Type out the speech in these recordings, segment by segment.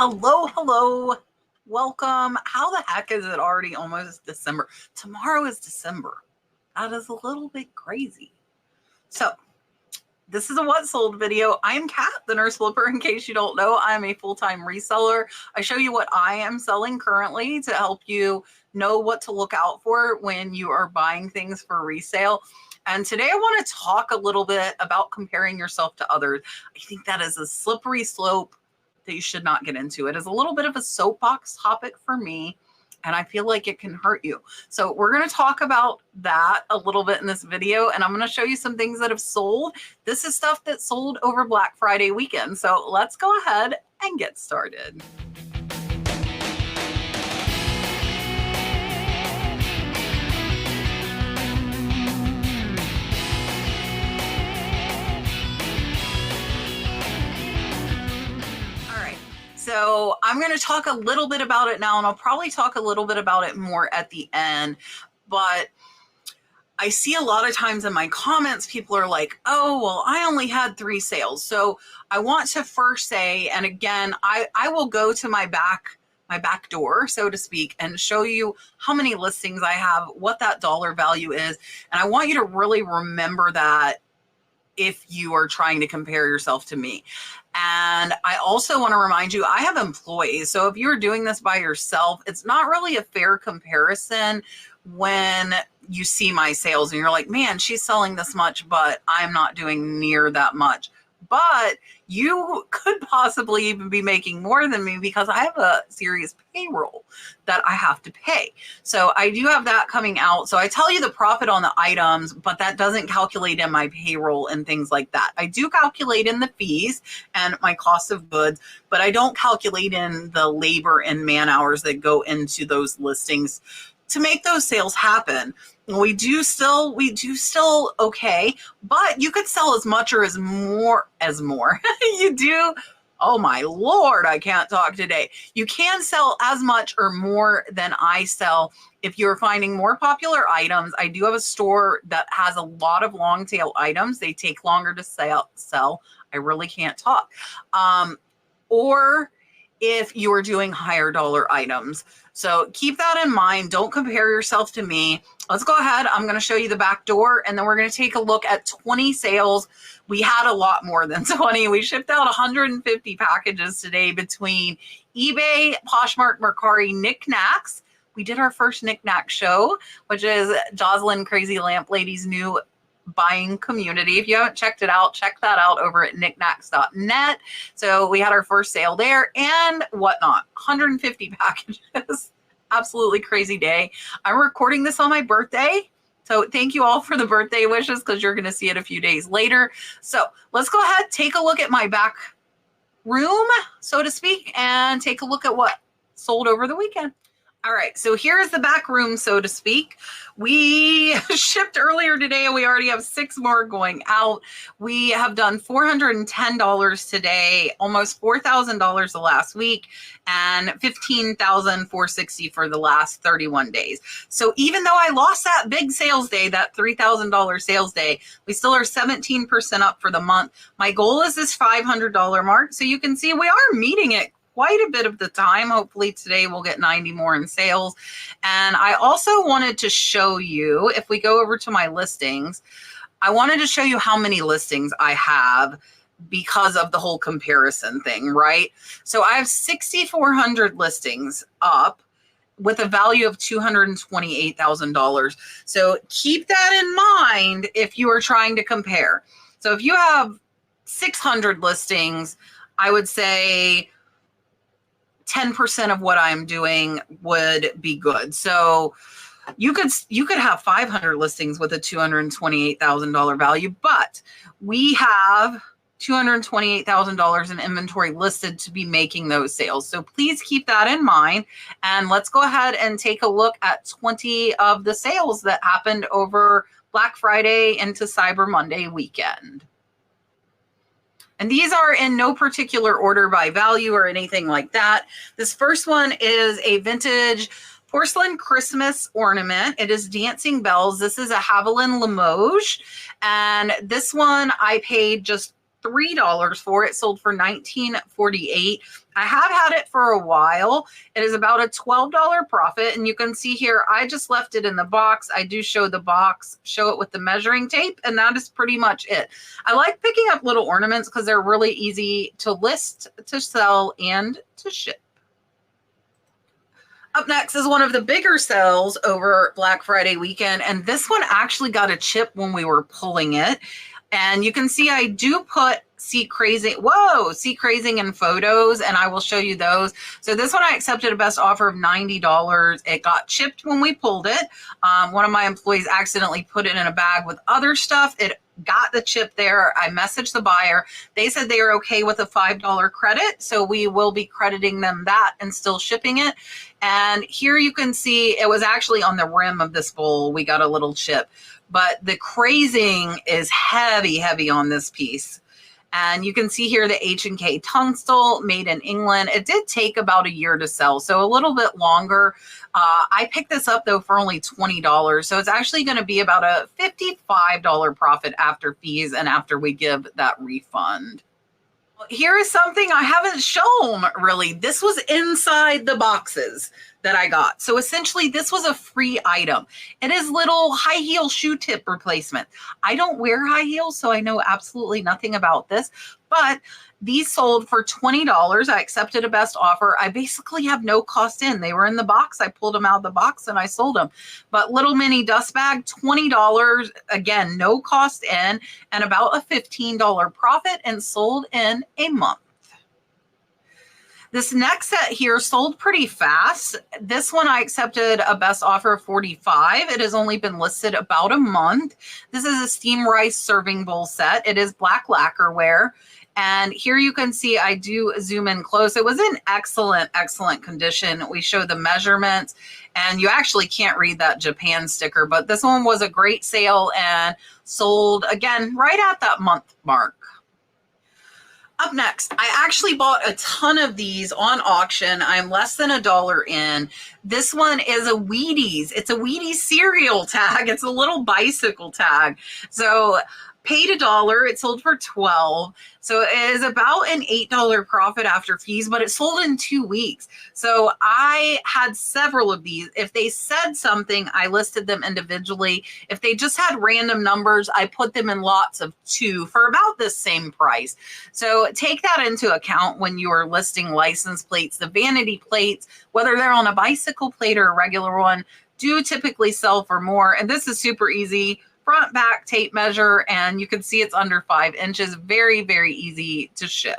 Hello. Welcome. How the heck is it already almost December? Tomorrow is December. That is a little bit crazy. So, this is a what sold video. I'm Kat, the nurse flipper. In case you don't know, I'm a full-time reseller. I show you what I am selling currently to help you know what to look out for when you are buying things for resale. And today I want to talk a little bit about comparing yourself to others. I think that is a slippery slope that you should not get into. It is a little bit of a soapbox topic for me, and I feel like it can hurt you. So we're going to talk about that a little bit in this video, and I'm going to show you some things that have sold. This is stuff that sold over Black Friday weekend. So let's go ahead and get started. So I'm going to talk a little bit about it now, and I'll probably talk a little bit about it more at the end. But I see a lot of times in my comments, people are like, oh, well, I only had 3 sales. So I want to first say, and again, I will go to my back door, so to speak, and show you how many listings I have, what that dollar value is. And I want you to really remember that if you are trying to compare yourself to me. And I also want to remind you, I have employees. So if you're doing this by yourself, it's not really a fair comparison when you see my sales and you're like, man, she's selling this much, but I'm not doing near that much. But you could possibly even be making more than me because I have a serious payroll that I have to pay. So I do have that coming out. So I tell you the profit on the items, but that doesn't calculate in my payroll and things like that. I do calculate in the fees and my cost of goods, but I don't calculate in the labor and man hours that go into those listings to make those sales happen. We do still okay, but you could sell as much or as more. You do. Oh my Lord, I can't talk today. You can sell as much or more than I sell if you're finding more popular items. I do have a store that has a lot of long tail items. They take longer to sell. I really can't talk. Or if you are doing higher dollar items. So keep that in mind. Don't compare yourself to me. Let's go ahead. I'm going to show you the back door, and then we're going to take a look at 20 sales. We had a lot more than 20. We shipped out 150 packages today between eBay, Poshmark, Mercari, Knickknacks. We did our first Knickknack show, which is Jocelyn Crazy Lamp Lady's new buying community. If you haven't checked it out, check that out over at knickknacks.net. So we had our first sale there and whatnot. 150 packages. Absolutely crazy day. I'm recording this on my birthday. So thank you all for the birthday wishes because you're going to see it a few days later. So let's go ahead, take a look at my back room, so to speak, and take a look at what sold over the weekend. All right, so here's the back room, so to speak. We shipped earlier today, and we already have 6 more going out. We have done $410 today, almost $4,000 the last week, and $15,460 for the last 31 days. So even though I lost that big sales day, that $3,000 sales day, we still are 17% up for the month. My goal is this $500 mark, so you can see we are meeting it quite a bit of the time. Hopefully today we'll get 90 more in sales. And I also wanted to show you, if we go over to my listings, I wanted to show you how many listings I have because of the whole comparison thing, right? So I have 6,400 listings up with a value of $228,000. So keep that in mind if you are trying to compare. So if you have 600 listings, I would say 10% of what I'm doing would be good. So you could have 500 listings with a $228,000 value, but we have $228,000 in inventory listed to be making those sales. So please keep that in mind. And let's go ahead and take a look at 20 of the sales that happened over Black Friday into Cyber Monday weekend. And these are in no particular order by value or anything like that. This first one is a vintage porcelain Christmas ornament. It is Dancing Bells. This is a Haviland Limoges. And this one I paid just $3 for it, sold for $19.48. I have had it for a while. It is about a $12 profit, and you can see here, I just left it in the box. I do show the box, show it with the measuring tape, and that is pretty much it. I like picking up little ornaments because they're really easy to list, to sell, and to ship. Up next is one of the bigger sales over Black Friday weekend, and this one actually got a chip when we were pulling it. And you can see I do put Seat Crazing in photos, and I will show you those. So this one I accepted a best offer of $90. It got chipped when we pulled it. One of my employees accidentally put it in a bag with other stuff. It got the chip there. I messaged the buyer. They said they are okay with a $5 credit, so we will be crediting them that and still shipping it. And here you can see it was actually on the rim of this bowl. We got a little chip, but the crazing is heavy on this piece. And you can see here the H&K Tunstall, made in England. It did take about a year to sell, so a little bit longer. I picked this up, though, for only $20. So it's actually going to be about a $55 profit after fees and after we give that refund. Here is something I haven't shown, really. This was inside the boxes that I got. So essentially, this was a free item. It is little high heel shoe tip replacement. I don't wear high heels, so I know absolutely nothing about this, but these sold for $20. I accepted a best offer. I basically have no cost in. They were in the box. I pulled them out of the box and I sold them. But little mini dust bag, $20. Again, no cost in, and about a $15 profit, and sold in a month. This next set here sold pretty fast. This one I accepted a best offer of $45. It has only been listed about a month. This is a steam rice serving bowl set. It is black lacquerware. And here you can see, I do zoom in close. It was in excellent condition. We show the measurements, and you actually can't read that Japan sticker, but this one was a great sale and sold, again, right at that month mark. Up next, I actually bought a ton of these on auction. I'm less than $1 in. This one is a Wheaties. It's a Wheaties cereal tag. It's a little bicycle tag. So paid $1. It sold for $12. So it is about an $8 profit after fees, but it sold in 2 weeks. So I had several of these. If they said something, I listed them individually. If they just had random numbers, I put them in lots of 2 for about the same price. So take that into account when you are listing license plates. The vanity plates, whether they're on a bicycle plate or a regular one, do typically sell for more. And this is super easy. Front back tape measure, and you can see it's under 5 inches. Very easy to ship.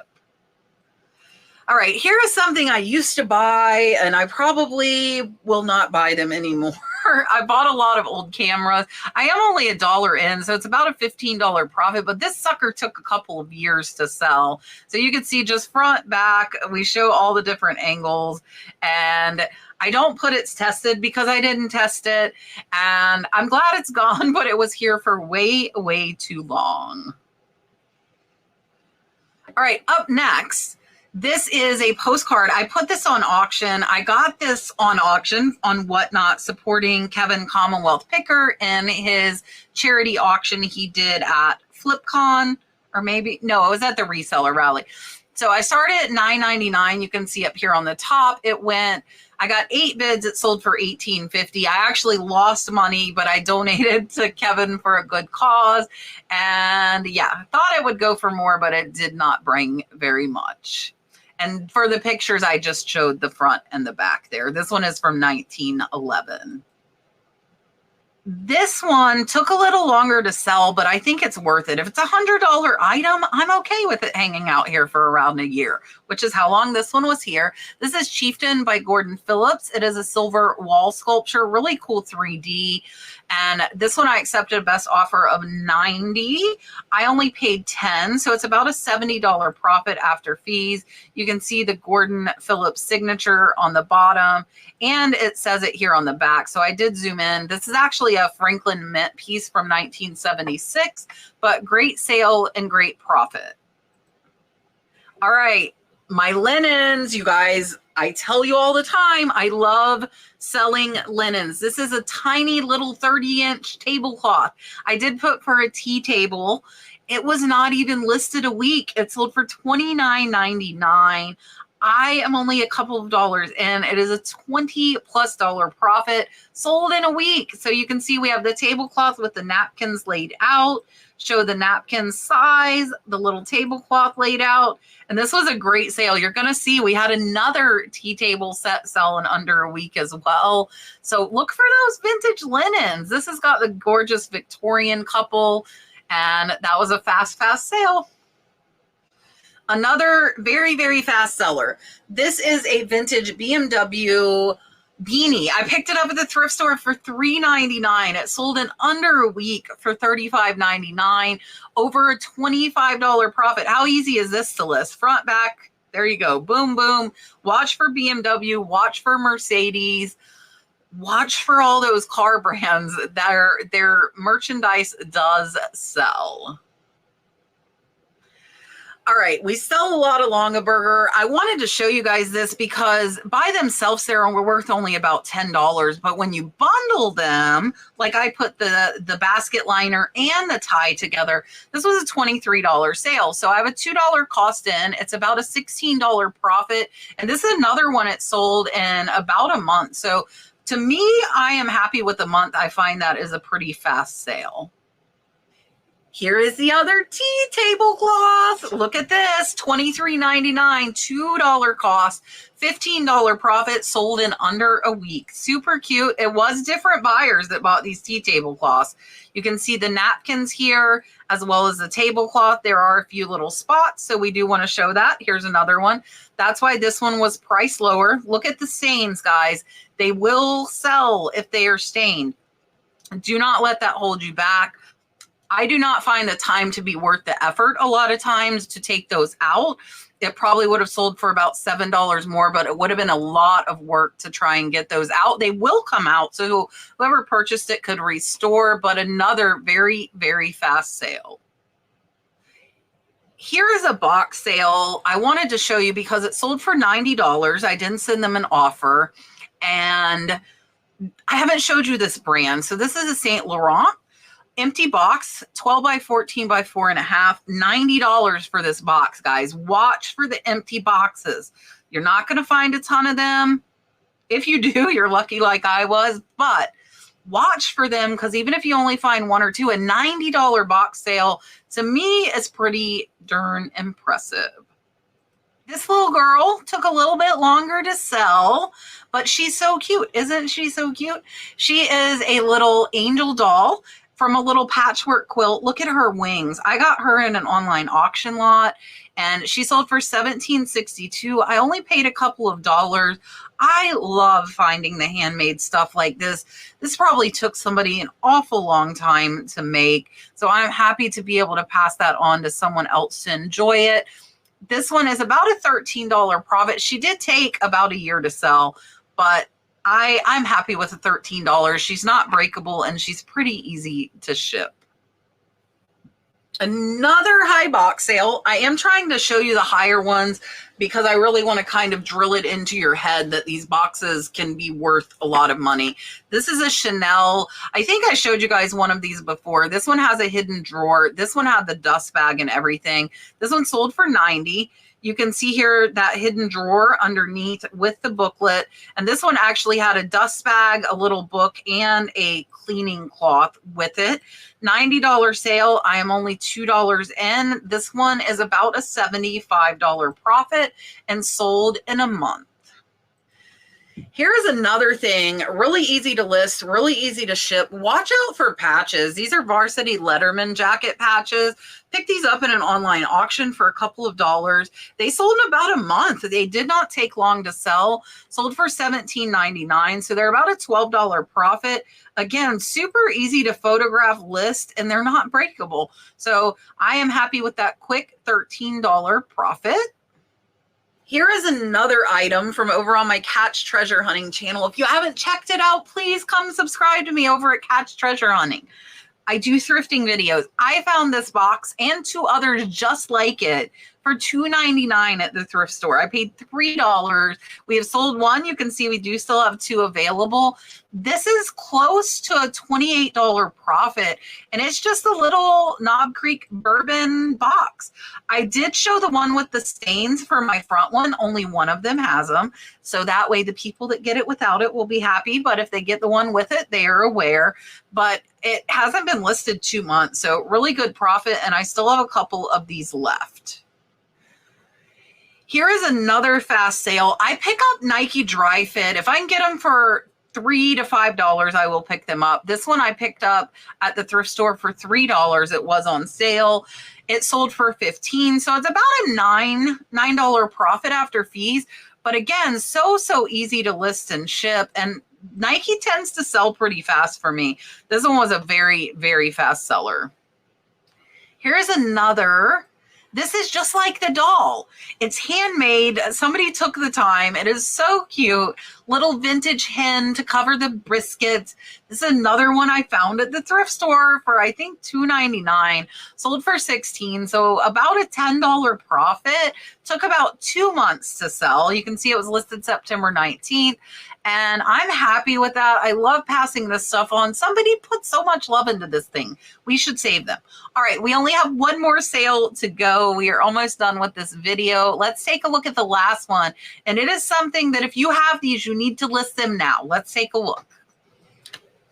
All right, here is something I used to buy, and I probably will not buy them anymore. I bought a lot of old cameras. I am only $1 in, so it's about a $15 profit, but this sucker took a couple of years to sell. So you can see just front, back, we show all the different angles, and I don't put it's tested because I didn't test it, and I'm glad it's gone, but it was here for way too long. All right, up next, this is a postcard. I put this on auction. I got this on auction on Whatnot, supporting Kevin Commonwealth Picker in his charity auction he did at FlipCon, or maybe, no, it was at the reseller rally. So I started at $9.99. You can see up here on the top, I got 8 bids. It sold for $18.50. I actually lost money, but I donated to Kevin for a good cause. And yeah, I thought it would go for more, but it did not bring very much. And for the pictures, I just showed the front and the back there. This one is from 1911. This one took a little longer to sell, but I think it's worth it. If it's a $100 item, I'm okay with it hanging out here for around a year, which is how long this one was here. This is Chieftain by Gordon Phillips. It is a silver wall sculpture, really cool 3D. And this one I accepted a best offer of $90. I only paid $10, so it's about a $70 profit after fees. You can see the Gordon Phillips signature on the bottom, and it says it here on the back. So I did zoom in. This is actually a Franklin Mint piece from 1976, but great sale and great profit. All right, my linens, you guys, I tell you all the time, I love selling linens. This is a tiny little 30-inch tablecloth. I did put for a tea table, It was not even listed a week. It sold for $29.99. I am only a couple of dollars in. It is a $20+ profit, sold in a week. So you can see we have the tablecloth with the napkins laid out, show the napkin size, the little tablecloth laid out. And this was a great sale. You're going to see we had another tea table set sell in under a week as well. So look for those vintage linens. This has got the gorgeous Victorian couple, and that was a fast sale. Another very, very fast seller. This is a vintage BMW beanie. I picked it up at the thrift store for $3.99. It sold in under a week for $35.99. Over a $25 profit. How easy is this to list? Front, back, there you go. Boom, boom. Watch for BMW. Watch for Mercedes. Watch for all those car brands. Their merchandise does sell. All right, we sell a lot of Longaberger. I wanted to show you guys this because by themselves, they're worth only about $10. But when you bundle them, like I put the basket liner and the tie together, this was a $23 sale. So I have a $2 cost in. It's about a $16 profit. And this is another one it sold in about a month. So to me, I am happy with the month. I find that is a pretty fast sale. Here is the other tea tablecloth. Look at this, $23.99, $2 cost, $15 profit, sold in under a week. Super cute. It was different buyers that bought these tea tablecloths. You can see the napkins here as well as the tablecloth. There are a few little spots, so we do want to show that. Here's another one. That's why this one was priced lower. Look at the stains, guys. They will sell if they are stained. Do not let that hold you back. I do not find the time to be worth the effort a lot of times to take those out. It probably would have sold for about $7 more, but it would have been a lot of work to try and get those out. They will come out, so whoever purchased it could restore, but another very, very fast sale. Here is a box sale I wanted to show you because it sold for $90. I didn't send them an offer, and I haven't showed you this brand. So this is a Saint Laurent. Empty box, 12 by 14 by 4.5, $90 for this box, guys. Watch for the empty boxes. You're not going to find a ton of them. If you do, you're lucky like I was, but watch for them because even if you only find one or two, a $90 box sale to me is pretty darn impressive. This little girl took a little bit longer to sell, but she's so cute. Isn't she so cute? She is a little angel doll from a little patchwork quilt. Look at her wings. I got her in an online auction lot and she sold for $17.62. I only paid a couple of dollars. I love finding the handmade stuff like this. This probably took somebody an awful long time to make. So I'm happy to be able to pass that on to someone else to enjoy it. This one is about a $13 profit. She did take about a year to sell, but I'm happy with the $13. She's not breakable and she's pretty easy to ship. Another high box sale. I am trying to show you the higher ones because I really want to kind of drill it into your head that these boxes can be worth a lot of money. This is a Chanel. I think I showed you guys one of these before. This one has a hidden drawer. This one had the dust bag and everything. This one sold for $90. You can see here that hidden drawer underneath with the booklet. And this one actually had a dust bag, a little book, and a cleaning cloth with it. $90 sale. I am only $2 in. This one is about a $75 profit and sold in a month. Here is another thing, really easy to list, really easy to ship. Watch out for patches. These are Varsity Letterman jacket patches. Pick these up in an online auction for a couple of dollars. They sold in about a month. They did not take long to sell. Sold for $17.99. So they're about a $12 profit. Again, super easy to photograph, list, and they're not breakable. So I am happy with that quick $13 profit. Here is another item from over on my Catch Treasure Hunting channel. If you haven't checked it out, please come subscribe to me over at Catch Treasure Hunting. I do thrifting videos. I found this box and two others just like it for $2.99 at the thrift store. I paid $3. We have sold one. You can see we do still have two available. This is close to a $28 profit, and it's just a little Knob Creek bourbon box. I did show the one with the stains for my front one. Only one of them has them, so that way the people that get it without it will be happy, but if they get the one with it, they are aware. But it hasn't been listed 2 months, so really good profit, and I still have a couple of these left. Here is another fast sale. I pick up Nike Dry Fit. If I can get them for $3 to $5, I will pick them up. This one I picked up at the thrift store for $3. It was on sale. It sold for $15, so it's about a $9 profit after fees. But again, so easy to list and ship, and Nike tends to sell pretty fast for me. This one was a very fast seller. Here's another. This is just like the doll. It's handmade. Somebody took the time. It is so cute. Little vintage hen to cover the briskets. This is another one I found at the thrift store for, I think, $2.99. Sold for $16, so about a $10 profit. Took about 2 months to sell. You can see it was listed September 19th. And I'm happy with that. I love passing this stuff on. Somebody put so much love into this thing. We should save them. All right, we only have one more sale to go. We are almost done with this video. Let's take a look at the last one. And it is something that if you have these, you need to list them now. Let's take a look.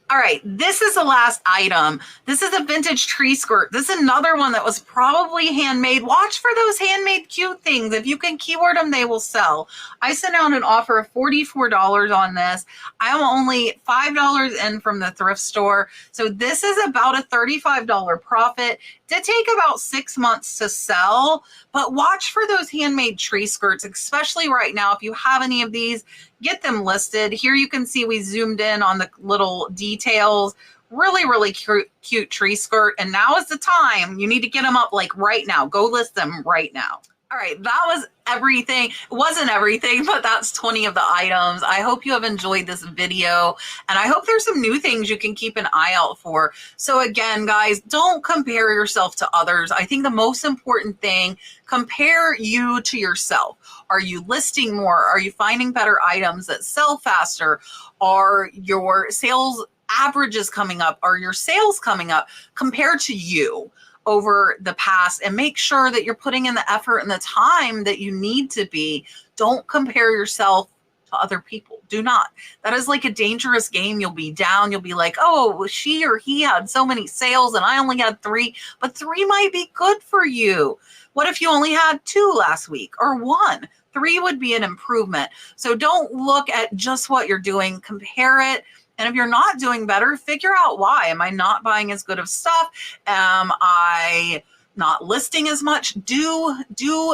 All right, this is the last item. This is a vintage tree skirt. This is another one that was probably handmade. Watch for those handmade cute things. If you can keyword them, they will sell. I sent out an offer of $44 on this. I am only $5 in from the thrift store. So this is about a $35 profit. Did take about 6 months to sell, but watch for those handmade tree skirts, especially right now. If you have any of these, get them listed. Here you can see we zoomed in on the little details. Really cute tree skirt. And now is the time. You need to get them up like right now. Go list them right now. All right, that was everything. It wasn't everything, but that's 20 of the items. I hope you have enjoyed this video, and I hope there's some new things you can keep an eye out for. So again, guys, don't compare yourself to others. I think the most important thing, compare you to yourself. Are you listing more? Are you finding better items that sell faster? Are your sales averages coming up? Are your sales coming up compared to you over the past? And make sure that you're putting in the effort and the time that you need to be. Don't compare yourself to other people. Do not. That is like a dangerous game. You'll be down. You'll be like, oh, she or he had so many sales and I only had 3, but 3 might be good for you. What if you only had 2 last week or 1? 3 would be an improvement. So don't look at just what you're doing. Compare it. And if you're not doing better, figure out why. Am I not buying as good of stuff? Am I not listing as much? Do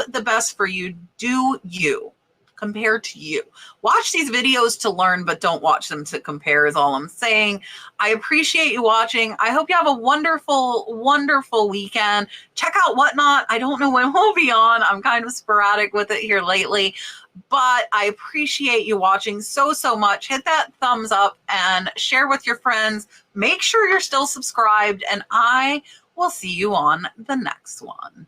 the best for you. Do you. Compare to you. Watch these videos to learn, but don't watch them to compare is all I'm saying. I appreciate you watching. I hope you have a wonderful weekend. Check out Whatnot. I don't know when we'll be on. I'm kind of sporadic with it here lately, but I appreciate you watching so much. Hit that thumbs up and share with your friends. Make sure you're still subscribed, and I will see you on the next one.